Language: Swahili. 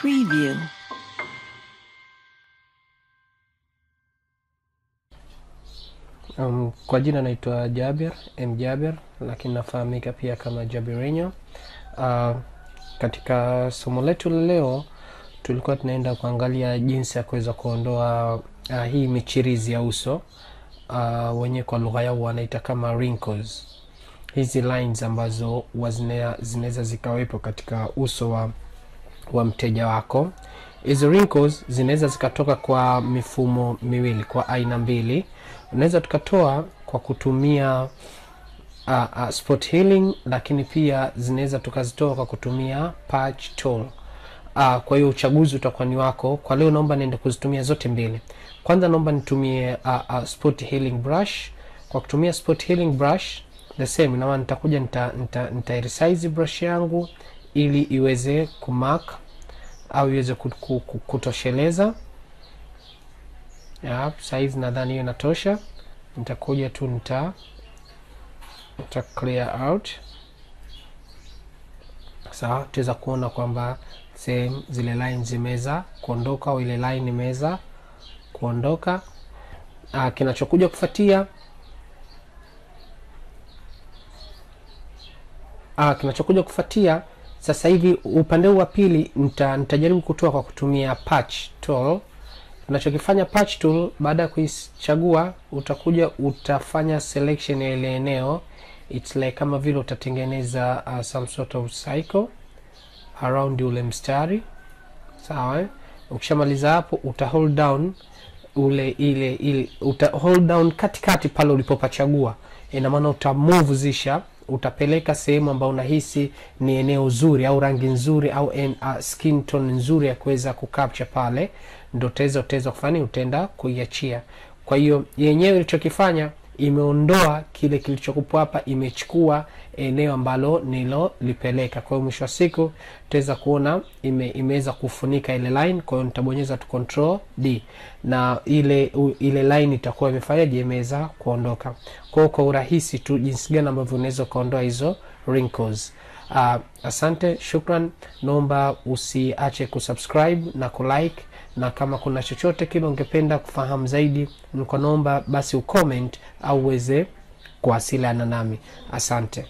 Preview. Kwa jina naitwa Jabir, lakini nafahamika pia kama Jabirenyo. Katika somo letu leo tulikuwa tunaenda kuangalia jinsi ya kuweza kuondoa hii michirizi ya uso, wenye kwa lugha yao wanaita kama wrinkles. Hizi lines ambazo zinaweza zikawepo katika uso wa mteja wako. Hizi wrinkles zinaweza zikatoka kwa mifumo miwili, kwa aina mbili. Unaweza tukatoa kwa kutumia spot healing, lakini pia zinaweza tukazitoa kwa kutumia patch tool. Kwa hiyo uchaguzi utakuwa ni wako. Kwa leo naomba niende kuzitumia zote mbili. Kwanza naomba nitumie spot healing brush. Kwa kutumia spot healing brush the same, na nitakuja nita resize brush yangu ili iweze kumark au iweze kutosheleza. Size nadhani hiyo inatosha. Nitakuja tu nita clear out. Sawa, tuweza kuona kwamba zile lines zimeweza kuondoka, au ile line imeweza kuondoka. Kinachokuja kufuatia sasa hivi upande wa pili nitajaribu kutoa kwa kutumia patch tool. Tunachokifanya patch tool, baada ya kuichagua utakuja utafanya selection ya ile eneo. It's like kama vile utatengeneza some sort of cycle around ule mstari. Sawa, ukishamaliza hapo uta hold down uta hold down katikati pale ulipopachagua. Ina maana uta move zisha, utapeleka sehemu ambayo unahisi ni eneo zuri au rangi nzuri au skin tone nzuri ya kuweza kucapture pale, ndio utaweza kufanya, utaenda kuiachia. Kwa hiyo yenyewe ilichokifanya imeondoa kile kilichokupo hapa, imechukua eneo ambalo nilolipeleka. Kwa hiyo mwisho wa siku tutaweza kuona imeweza kufunika ile line. Kwa hiyo nitabonyeza tu control D na ile line itakuwa imefanyaje, imeweza kuondoka. Kwa urahisi tu jinsi gani ambavyo unaweza kuondoa hizo wrinkles. Asante, shukran. Naomba usiache kusubscribe na kulike, na kama kuna chochote kile ungependa kufahamu zaidi, naomba basi ucomment au uweze kuwasiliana nami. Asante.